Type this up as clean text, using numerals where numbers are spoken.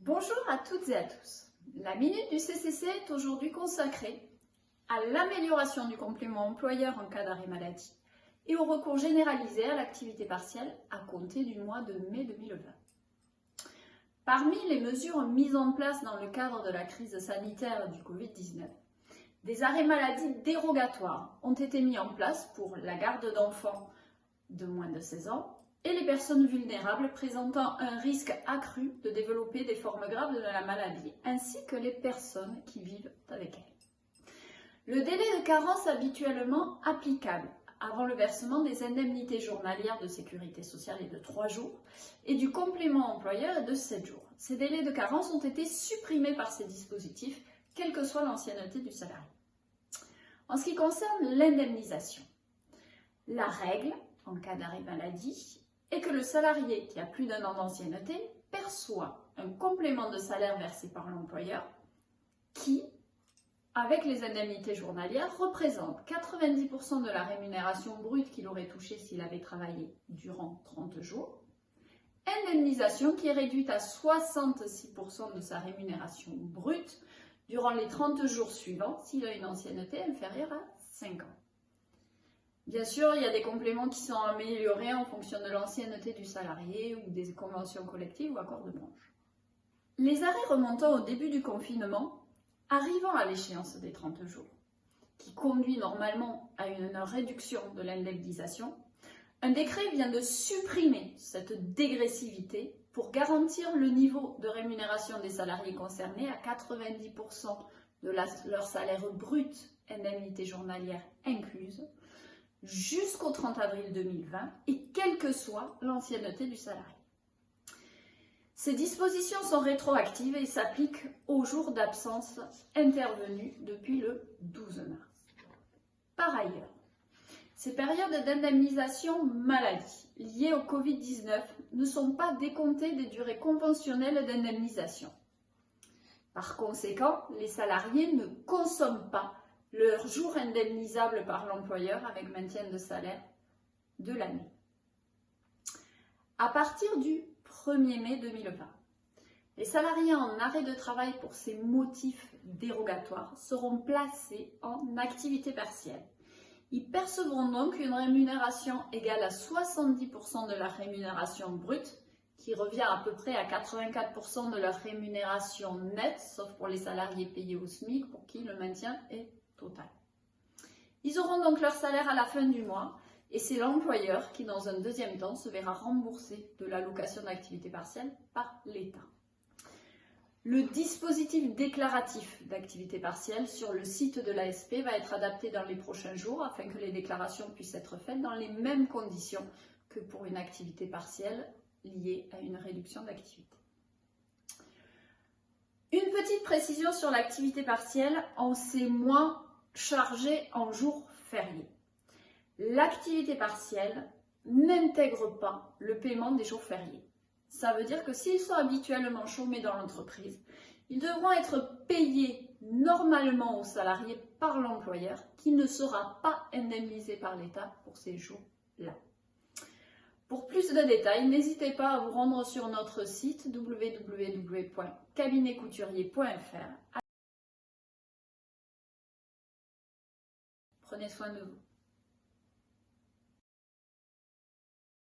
Bonjour à toutes et à tous. La minute du CCC est aujourd'hui consacrée à l'amélioration du complément employeur en cas d'arrêt maladie et au recours généralisé à l'activité partielle à compter du mois de mai 2020. Parmi les mesures mises en place dans le cadre de la crise sanitaire du Covid-19, des arrêts maladie dérogatoires ont été mis en place pour la garde d'enfants de moins de 16 ans et les personnes vulnérables présentant un risque accru de développer des formes graves de la maladie, ainsi que les personnes qui vivent avec elle. Le délai de carence habituellement applicable avant le versement des indemnités journalières de sécurité sociale est de 3 jours et du complément employeur est de 7 jours. Ces délais de carence ont été supprimés par ces dispositifs, quelle que soit l'ancienneté du salarié. En ce qui concerne l'indemnisation, la règle, en cas d'arrêt maladie, est que le salarié qui a plus d'1 an d'ancienneté perçoit un complément de salaire versé par l'employeur qui, avec les indemnités journalières, représente 90% de la rémunération brute qu'il aurait touchée s'il avait travaillé durant 30 jours, indemnisation qui est réduite à 66% de sa rémunération brute durant les 30 jours suivants s'il a une ancienneté inférieure à 5 ans. Bien sûr, il y a des compléments qui sont améliorés en fonction de l'ancienneté du salarié ou des conventions collectives ou accords de branche. Les arrêts remontant au début du confinement, arrivant à l'échéance des 30 jours, qui conduit normalement à une réduction de l'indemnisation, un décret vient de supprimer cette dégressivité pour garantir le niveau de rémunération des salariés concernés à 90% de leur salaire brut, indemnité journalière incluse, jusqu'au 30 avril 2020 et quelle que soit l'ancienneté du salarié. Ces dispositions sont rétroactives et s'appliquent aux jours d'absence intervenus depuis le 12 mars. Par ailleurs, ces périodes d'indemnisation maladie liées au Covid-19 ne sont pas décomptées des durées conventionnelles d'indemnisation. Par conséquent, les salariés ne consomment pas leurs jours indemnisables par l'employeur avec maintien de salaire de l'année. À partir du 1er mai 2020, les salariés en arrêt de travail pour ces motifs dérogatoires seront placés en activité partielle. Ils percevront donc une rémunération égale à 70% de la rémunération brute, qui revient à peu près à 84% de leur rémunération nette, sauf pour les salariés payés au SMIC, pour qui le maintien est total. Ils auront donc leur salaire à la fin du mois et c'est l'employeur qui, dans un deuxième temps, se verra rembourser de l'allocation d'activité partielle par l'État. Le dispositif déclaratif d'activité partielle sur le site de l'ASP va être adapté dans les prochains jours afin que les déclarations puissent être faites dans les mêmes conditions que pour une activité partielle liée à une réduction d'activité. Une petite précision sur l'activité partielle en ces mois chargés en jours fériés. L'activité partielle n'intègre pas le paiement des jours fériés. Ça veut dire que s'ils sont habituellement chômés dans l'entreprise, ils devront être payés normalement aux salariés par l'employeur qui ne sera pas indemnisé par l'État pour ces jours-là. Pour plus de détails, n'hésitez pas à vous rendre sur notre site www.cabinetcouturier.fr. Prenez soin de vous.